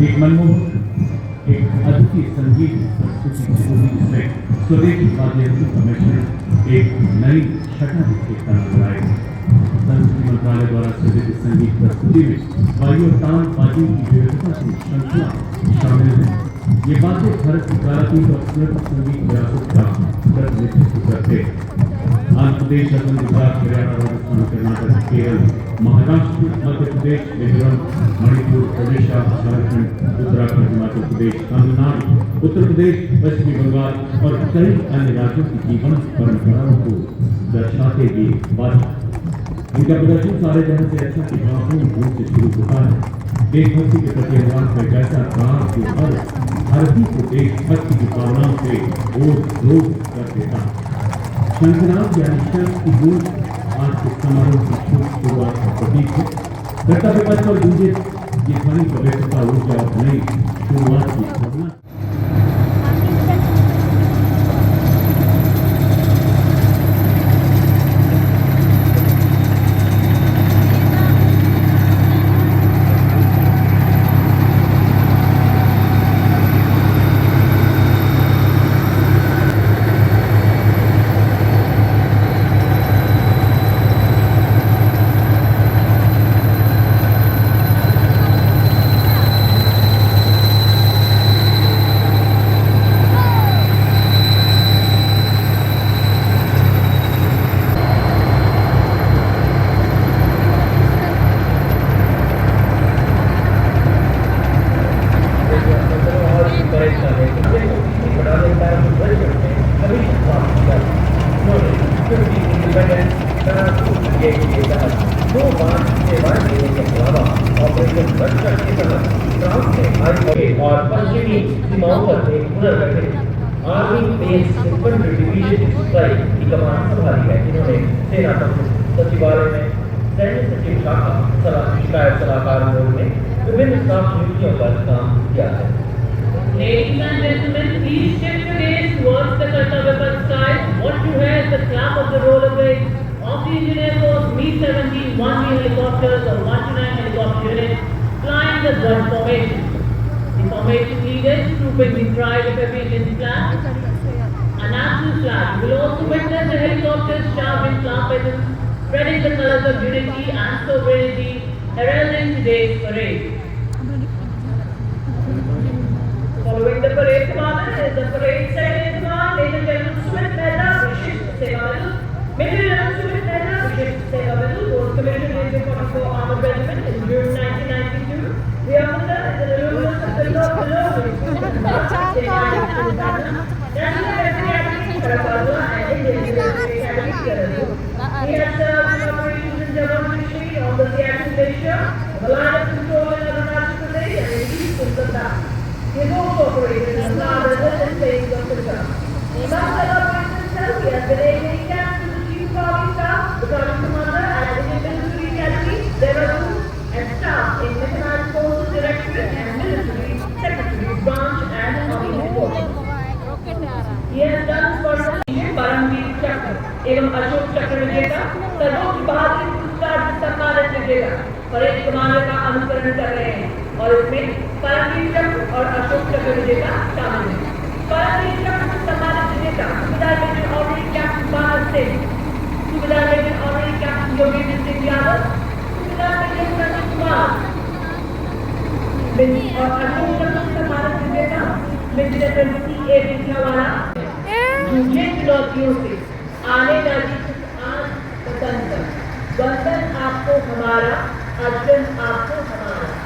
एक मनमोहक एक अद्वितीय संगीत प्रस्तुति जिसमें स्वदेशी वाद्य यंत्र का मिश्रण एक नई छटा दिखेता नजर आएगी। संस्कृति मंत्रालय द्वारा सृजित संगीत प्रस्तुति में वायु और तान वाद्यों की विविधता की श्रृंखला शामिल है। ये वाद्य भारत की कालातीत और समृद्ध संगीत विरासत का प्रतिनिधित्व करते हैं। आंध्र प्रदेश, असम, गुजरात, हरियाणा, राजस्थान, कर्नाटक, केरल, महाराष्ट्र, मध्य प्रदेश, मिजोरम, मणिपुर, ओडिशा, झारखंड, उत्तराखंड, हिमाचल प्रदेश, तमिलनाडु, उत्तर प्रदेश, पश्चिमी बंगाल और कई अन्य राज्यों की जीवन परंपराओं को दर्शाते ये वाद्य। इनका प्रदर्शन सारे जहां से अच्छा की भावपूर्ण रूप से शुरू होता है। देशभक्ति के प्रति अनुमान का एक ऐसा राग जो हर भारतीय को देशभक्ति की भावनाओं से ओत कर देता है। शंखनाद यानी शंख की गूंज आज के समारोह की शुरुआत का प्रतीक है। कर्तव्य पथ पर गूंजे ये ध्वनि पवित्रता, ऊर्जा और नई शुरुआत की भावना। और पश्चिमी सीमाओं पर एक पुनर्गठित army base infantry division strike की कमान संभाली है, जिन्होंने सेना सचिवालय में सैन्य सचिव शाखा शिकायत सलाहकार बोर्ड में विभिन्न स्टाफ नियुक्तियों पर काम किया है। Ladies and gentlemen, please shift your gaze towards the Kartavya Path sky. What you hear is the clap of the roller blades of the Engineer Force Me-70 1B helicopters or 129 helicopter unit flying the Drum formation. The formation leaders trooping the pride of every Indian flag, a national flag. You will also witness the helicopters showering flower petals, spreading the colors of unity and sovereignty, heralding today's parade. Following the parade commander is the parade second command, Major General Sumit Mehta, Vishisht Seva Medal. Major General Sumit Mehta, Vishisht Seva Medal, was commissioned in the 44 Armored Regiment in June 1992. The officer is an alumnus of the National Military Academy, Karapadla, and Indian Military Academy, Kerala. He has served in operations in Jammu and Kashmir on the Siachen Glacier, the line of control in Arunachal Pradesh, and in East Ladakh. He has also operated in the northern states of Punjab. Among other operations himself, he has been aiding captain to the Chief of Army Staff, the Colonel Commander at Indian Military Academy, Dehradun, and staff in Mechanized Forces Directorate and Military Secretary Branch and Army Headquarters. He has done for Paramvir चक्र एवं अशोक चक्र विजेता, सर्वोच्च बहादुरी पुरस्कार से सम्मानित विजेता परेड कमांडर का अनुसरण कर रहे हैं और इसमें परमवीर चक्र और अशोक चक्र विजेता शामिल हैं। परमवीर चक्र से सम्मानित विजेता सूबेदार major honorary captain Babar Singh, सूबेदार major honorary captain Yogendra Singh Yadav, सूबेदार मेजर प्रदीप कुमार और अशोक चक्र से सम्मानित विजेता मेजर जनरल C.A. विजयवाला। मुझे चुनौतियों से आने वाली आज स्वतंत्र बंधन आपको हमारा, अर्जन आपको हमारा।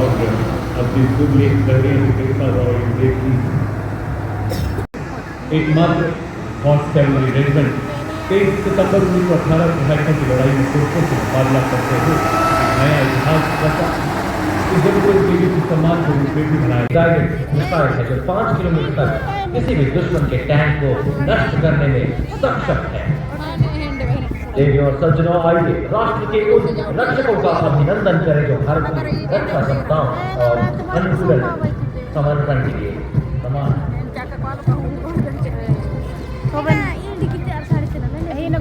और अपनी दुबली लड़कियों की कृपा और देखी एकमात्र कॉन्स्टेबलरी रेजिमेंट 23 सितंबर 1918 को हैदराबाद की लड़ाई में तुर्कों से मुकाबला करते हुए नया इतिहास रचा। इस दिन को देवी के सम्मान के रूप में भी मनाया गाइडेड मिसाइल है जो 5 किलोमीटर तक किसी भी दुश्मन के टैंक को नष्ट करने में सक्षम है। देवी और सज्जनों, आइए राष्ट्र के उन रक्षकों का अभिनंदन करें जो भारत की रक्षा क्षमताओं और अनुकूलन समर्थन के लिए समान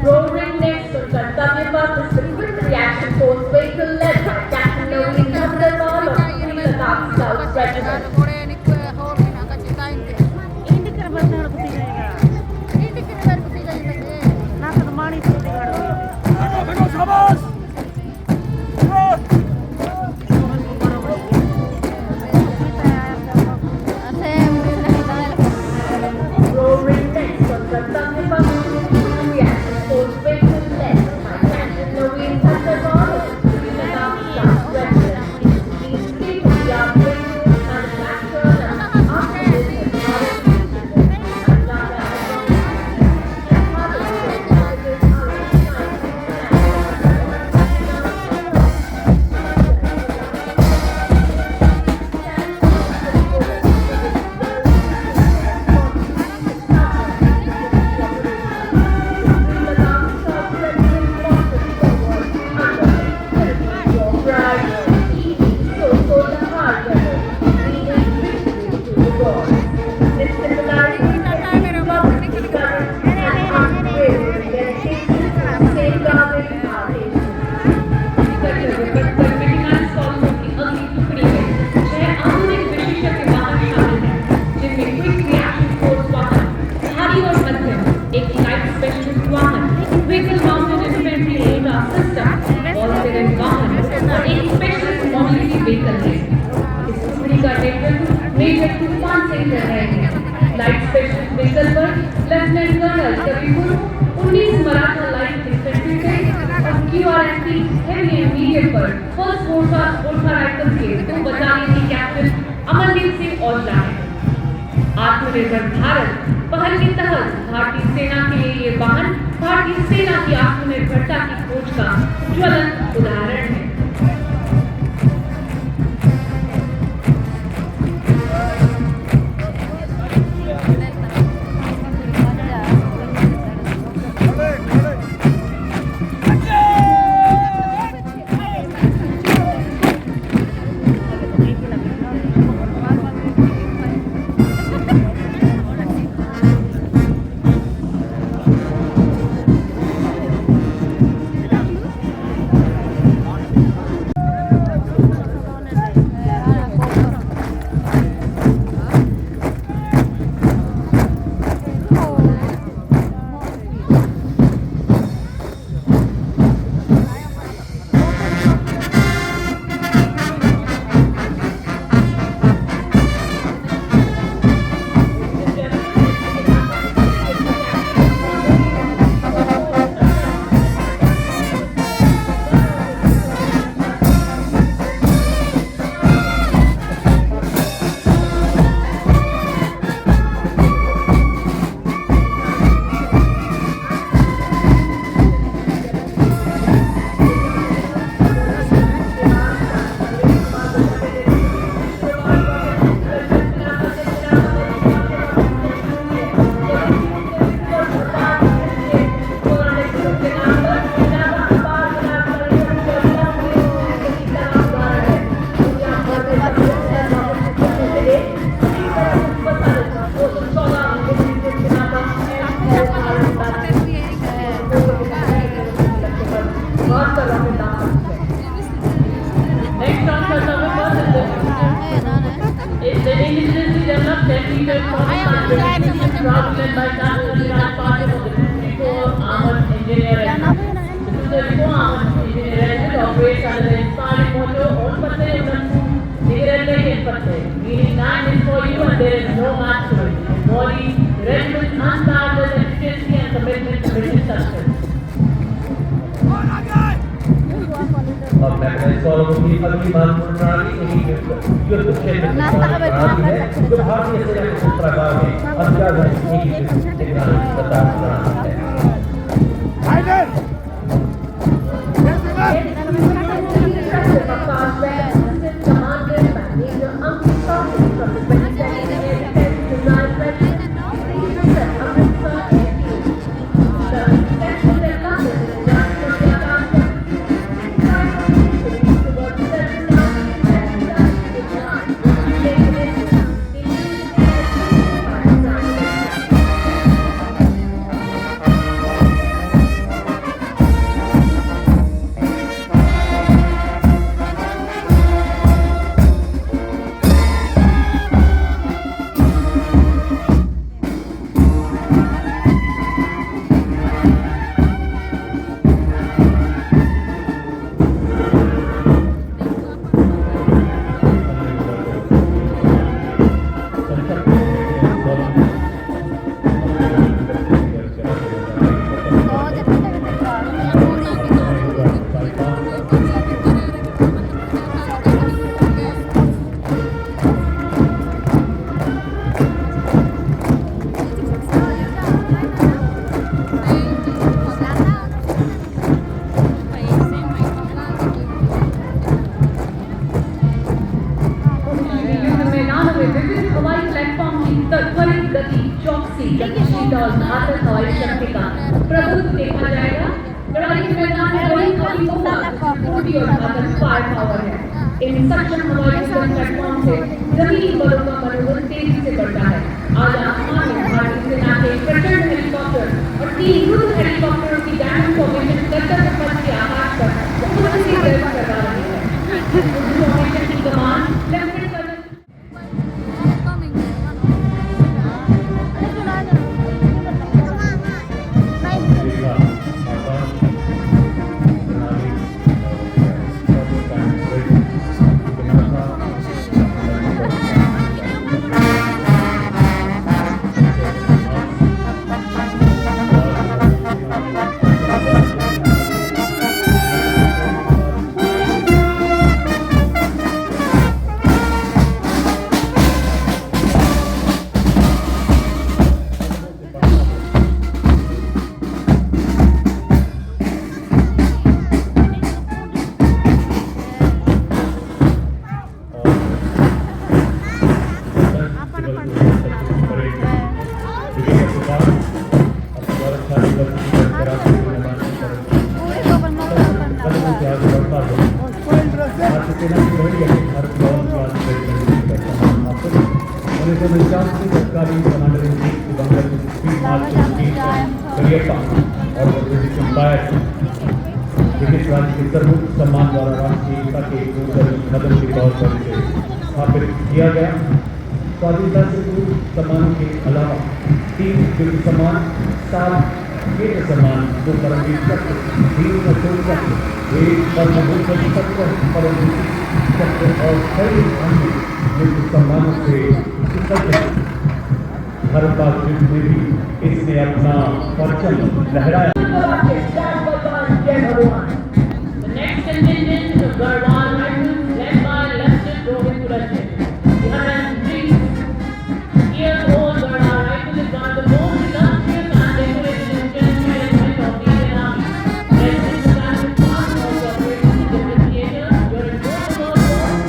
Rolling next on Kartavya Path is the quick reaction force vehicle led by Captain Naveen Bhadralal of Sri Ladakh Scout Regiment. Rolling next on Kartavya Path is the quick reaction force vehicle led by Captain Naveen Bhadralal of Sri Ladakh Scout Regiment. These state-of-the-art vehicles manufactured and operated in Bharat and Tata Advanced and part of the services are major Toofan Singh कर रहे हैं। Light special vehicle पर lieutenant colonel Kabir 19 Maratha light infantry से और QRST heavy and medium पर first मोर्चा rifles के 2 battalion के कैप्टन अमरदीप सिंह औजला हैं। आत्मनिर्भर भारत पहल के तहत भारतीय सेना के लिए ये वाहन भारतीय सेना की आत्मनिर्भरता की खोज का ज्वलंत उदाहरण है। और सॉल्व होगी। अगली महत्वपूर्ण प्रणाली युद्ध क्षेत्र प्रणाली है जो भारतीय सेना के शस्त्रागार में अत्याधुनिक एकीकृत टेक्नोलॉजी प्रदान करती है। प्रभुत्व देखा जाएगा। लड़ाई के मैदान में बड़ी हवाई और घातक फायर पावर है। इन सक्षम हवाई प्लेटफॉर्म से जमीनी बलों का मनोबल तेजी से बढ़ता है। आज आसमान में भारतीय सेना के प्रचंड हेलीकॉप्टर और 3 युद्ध हेलीकॉप्टरों की डायमंड फॉर्मेशन कर्तव्य पथ के आकाश पर बहुत सी प्रयोग करवा रही है। फॉर्मेशन की कमान लेफ्टिनेंट कर्नल ब्रिटिश राज के सर्वोच्च सम्मान द्वारा राष्ट्रीय एकता के कदम के तौर पर इसे स्थापित किया गया। स्वाधीनता से पूर्व सम्मानों के अलावा 3 कीर्ति सम्मान, 7 कीर्ति सम्मान, 2 परमवीर चक्र, 3 अशोक चक्र, 1 पद्मभूषण चक्र, परमवीर चक्र और कई अन्य कीर्ति सम्मानों से सुसज्जित भारत युद्ध में भी इसने अपना परचम लहराया। The next contingent is Garhwal Rifles, led by Lieutenant Rohit Kurashik. The 103-year-old Garhwal Rifle is one of the most illustrious and decorated infantry regiments of the Indian Army. Regiment commands its past also operated in different theaters during both the World War and the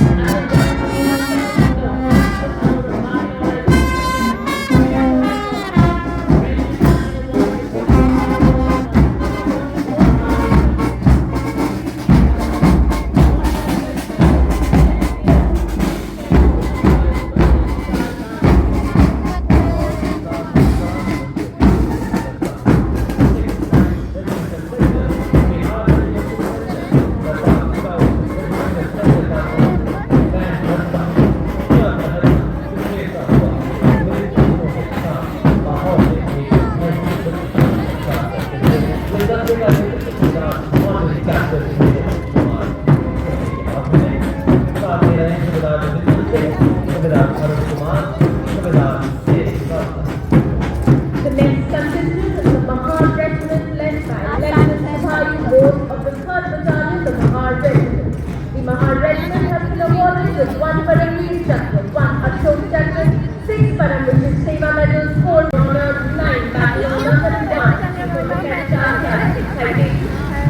prizes, 1 Paramveer Chakra, 1 Ashok Chakra, 6 Paramveer Seva medals, 4 honors, 9 Battle of London Dance, from the Kachar citation.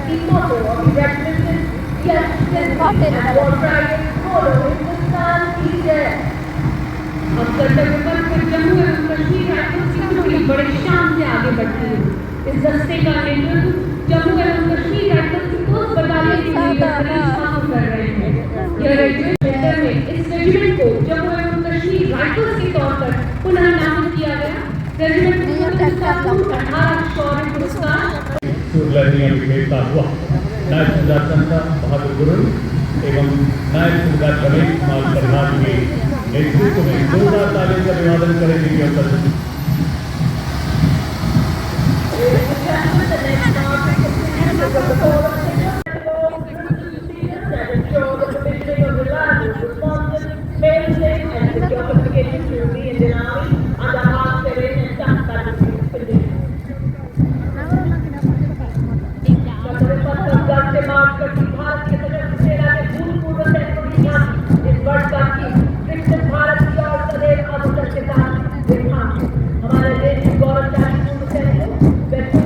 The motto of the regiment is Yes, Hindi, and war cry is Bolo Hindustan Ki Jai. अब कर्तव्य पथ पर जम्मू एवं Kashmir rifles की टुकड़ी बड़े शान से आगे बढ़ती है। इस दस्ते का नेतृत्व जम्मू एवं कश्मीर राइफल्स की पोस्ट बटालियन के लीडर रईस खान कर रहे हैं। यह रेजिमेंट सेंटर में इस रेजिमेंट को जम्मू एवं कश्मीर राइफल्स के तौर पर पुनः नामित किया गया। रेजिमेंट को 18 शौर्य पुरस्कार सूरलहरियां विवेकता हुआ नायक सुधार संता बहादुर गुरु एवं नायक सुधार रमेश कुमार प्रधान के नेतृत्व में जोरदार तालियों का अभिवादन करेंगे कि अवसर Ladies and gentlemen, the next march is the of the whole of Singapore that ensure the provisioning of reliable, responsive, fail-safe and secure communication to the Indian Army under hard terrain and tough battlefield conditions. से मार्च करती भारतीय सशस्त्र सेना के भूतपूर्व सैनिकों की झांकी इस वर्ष का थीम विकसित भारत की ओर सदैव अग्रसर के साथ दिखाएं हमारे देश के गौरवशाली पूर्व सैनिकों व्यक्ति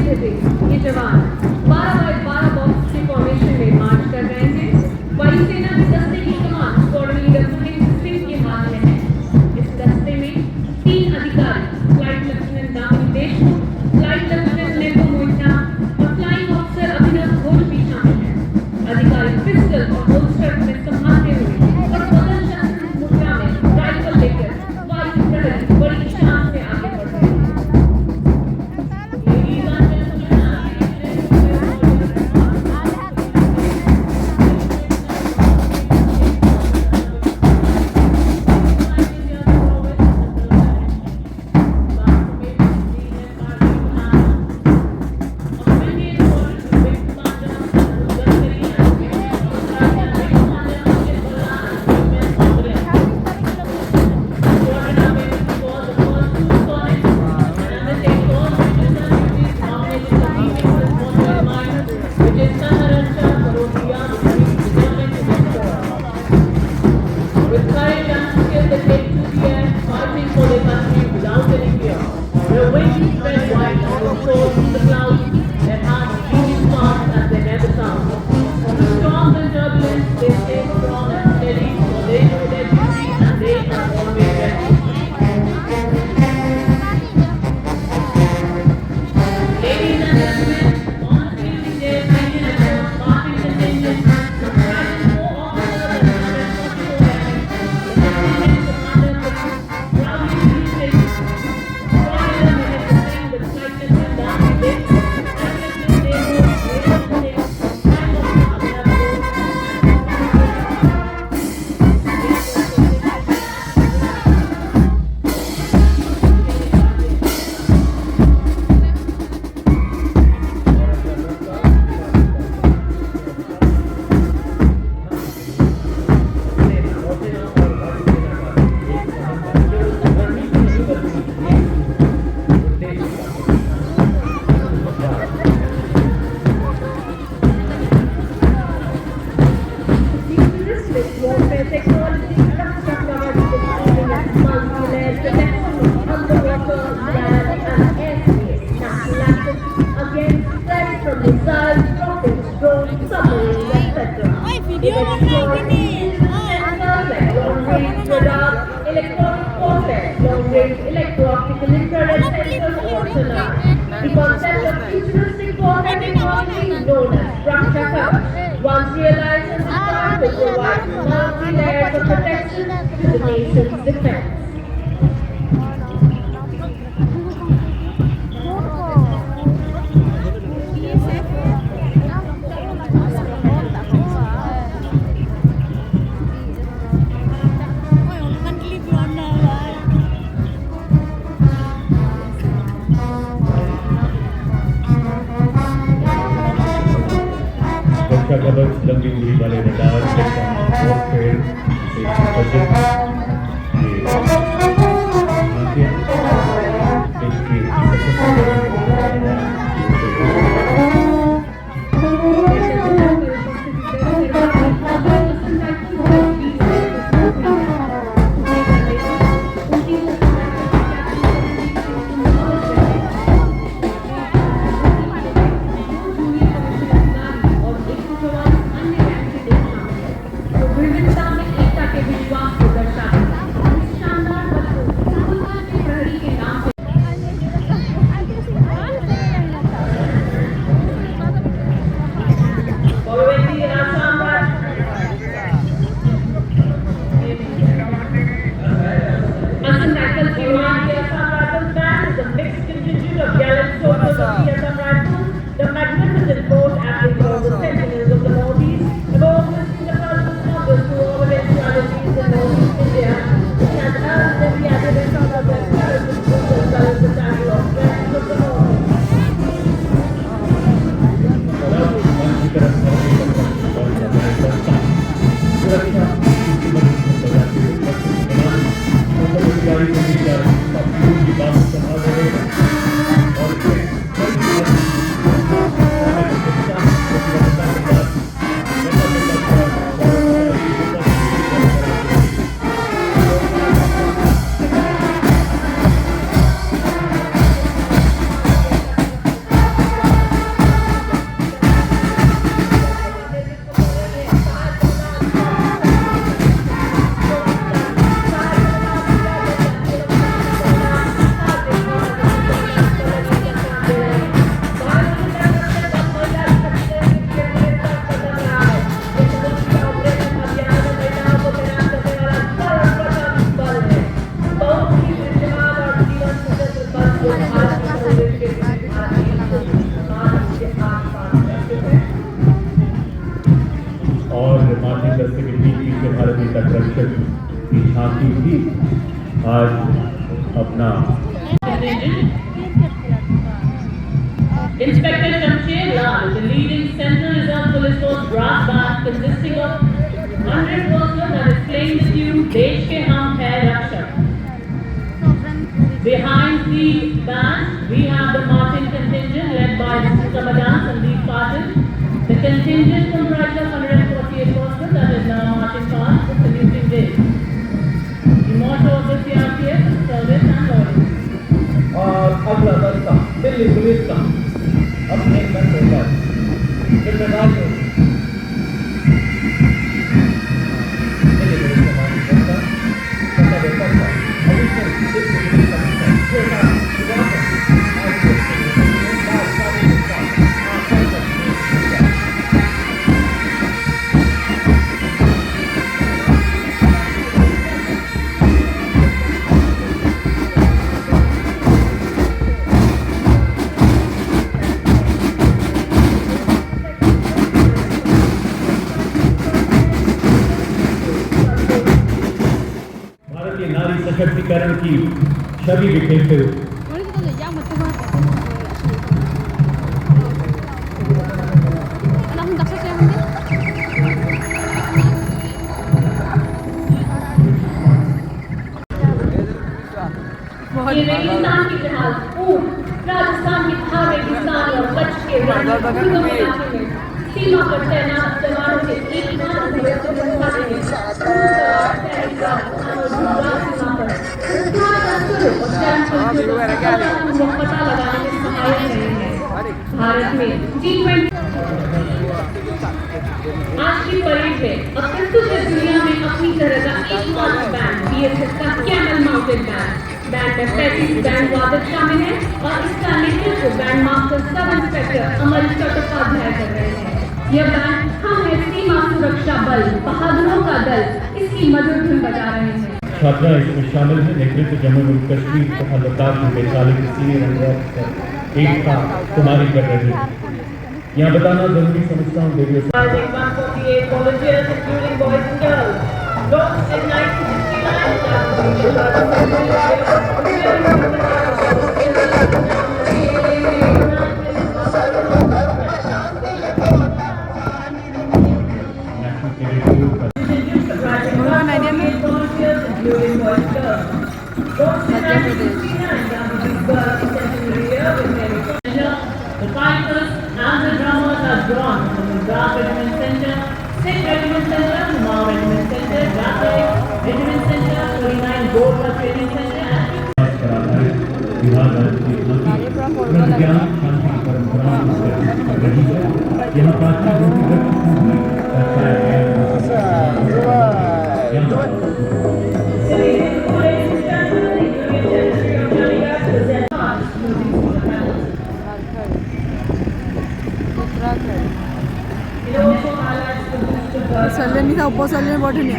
बजे ये जवान 12 बाय 12 बॉक्स के फॉर्मेशन में मार्च कर रहे थे। वायुसेना के दस्ते की कमान स्क्वाड्रन लीडर सुनील सिंह के हाथ में है। इस दस्ते में 3 अधिकारी flight lieutenant Damini Deshmukh, flight lieutenant नेतो मोहिता और फ्लाइंग ऑफिसर अभिनव घोष भी शामिल हैं। अधिकारी पिस्टल और होल्स्टर में संभालते हुए और बदल शस्त्र मुद्रा में राइफल लेकर वायु प्रहरी बड़ी शान से आगे बढ़ रहे हैं। Electro-optical infrared sensors or sonar. The concept of futuristic warfare technology known as structure cover, once realized as a start will provide multi-layers of protection to the nation's defense. रक्षा कवच लंबी दूरी वाले रडार वॉरफेयर विविधता में एकता के विश्वास को दर्शाता है। इस शानदार तक रक्षक की झांकी थी, आज अपना Inspector Shamsher Lal, the leading Central Reserve Police Force brass band consisting of 100 persons that is playing the tune Desh Ke Hum Hai Rakshak. Behind the band, we have the marching contingent led by Mr. Ramadan Sandeep Patil. The contingent comprises of 148 persons that is now marching past the saluting day. The motto of the CRPF is service and loyalty. और अगला दस्ता Delhi police का अपने कंधे पर जिम्मेदारी होगी। Delhi police का मानव दस्ता सत्ता बेहतर था अविश्वास दिल्ली पुलिस का छोटा युवा आज के बाद सारे नारी सशक्तिकरण की छवि बिखेरते हुए ये रेगिस्तान की जहाज ऊंट राजस्थान के थार रेगिस्तान और कच्छ के इलाके में सीमा पर तैनात जवानों के एक पता लगाने में सहायक रहे हैं। भारत में G20 आज की परेड में अब प्रस्तुत है दुनिया में अपनी तरह का एकमात्र बैंड BSF का कैमल माउंटेड बैंड में 35 बैंड वादक शामिल हैं और इसका नेतृत्व बैंड मास्टर सब इंस्पेक्टर अमर चट्टोपाध्याय कर रहे हैं। यह बैंड हम है सीमा सुरक्षा बल बहादुरों का दल इसकी मधुर धुन बजा रहे हैं। छात्रा इसमें शामिल है। नेतृत्व जम्मू एवं कश्मीर तथा लद्दाख में वैशाली के सीनियर अंडर ऑफिसर एकता कुमारी कर रही है। यहाँ बताना जरूरी समझता हूँ देवियों से 148 volunteers including boys and girls. Launched in 1969, The fighters and the drummers are drawn from the Brass Regiment Center, Sikh Regiment Center, Kumar Regiment Center, Rathore Regiment Center, 49 Gorkha Training Center, Bihar राज्य की प्रज्ञान शांति परंपराओं को प्रदर्शित कर रही है। यहाँ प्राचीन भूमिगत संगीत दर्शाया गया सल्लेनी था ऊपर सल्लेनी बैठे नहीं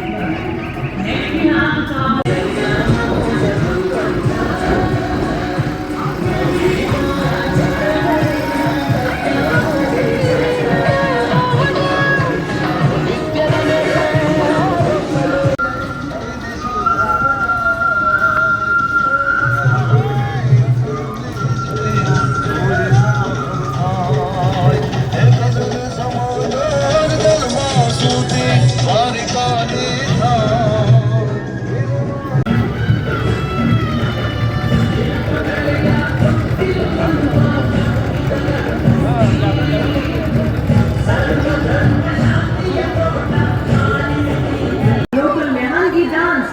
local Mehangi dance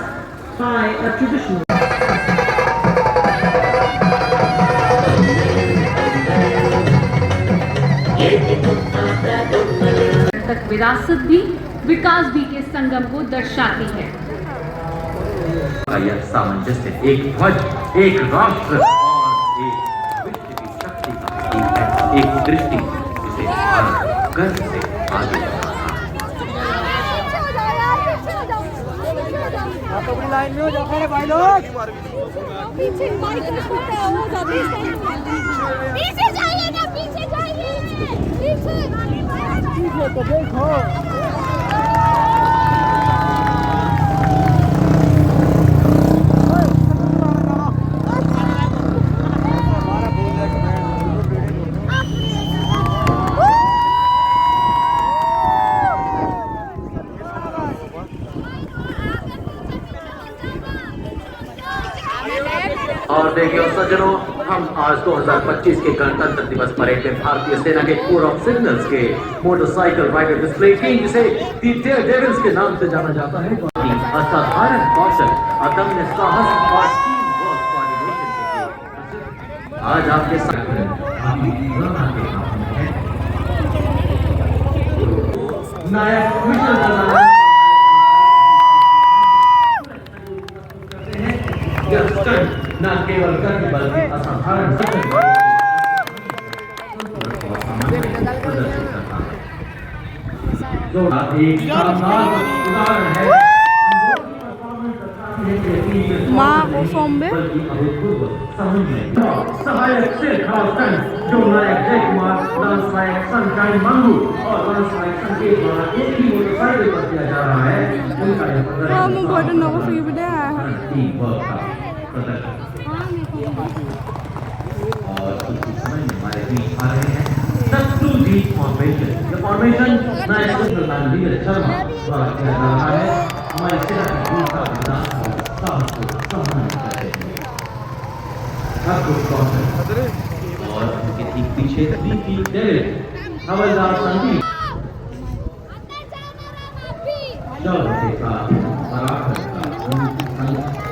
by a traditional. तक विरासत भी विकास भी के संगम को दर्शाती है। यह सामंजस्य एक ध्वज, एक राष्ट्र और एक विश्व की शक्ति का प्रतीक है, एक दृष्टि जिसे भारत गर्व से आगे बढ़ा रहा है। अपनी लाइन में हो जाओ खड़े भाई लोग पीछे माइक छोटा हो जाता है पीछे जाइए ना पीछे जाइए पीछे तो देखो सज्जनों, हम आज 2025 के गणतंत्र दिवस परेड में भारतीय सेना के कोर ऑफ सिग्नल्स के मोटरसाइकिल राइडर डिस्प्ले टीम, जिसे दी डेयरडेविल्स के नाम से जाना जाता है, असाधारण कौशल, अदम्य साहस और टीम वर्क कोऑर्डिनेशन के लिए आज आपके साथ नायक मिशन न केवल गति बल्कि असाधारण जो एक शानदार उदाहरण है माँ को सौंबे सहायक से खासकर जो नायक जय कुमार, लांस नायक सनशाइन मंगू और लांस नायक संकेत द्वारा एक ही मोटरसाइकिल पर किया जा रहा है, उनका यह प्रदर्शन हाँ मैं बटन को फ्री भी दे टीम वर्क का प्रदर्शन। और इसी समय में हमारे बीच आ रहे हैं शत्रुजीत फॉर्मेशन। यह फॉर्मेशन नायक सुल्तान वीर शर्मा द्वारा किया जा रहा है। हमारी सेना की वीरता बलिदान और साहस को सम्मानित करते हैं। अद्भुत कौशल और उनके ठीक पीछे डीपी डेविड हवलदार संदीप शौर्य के साथ पराक्रम का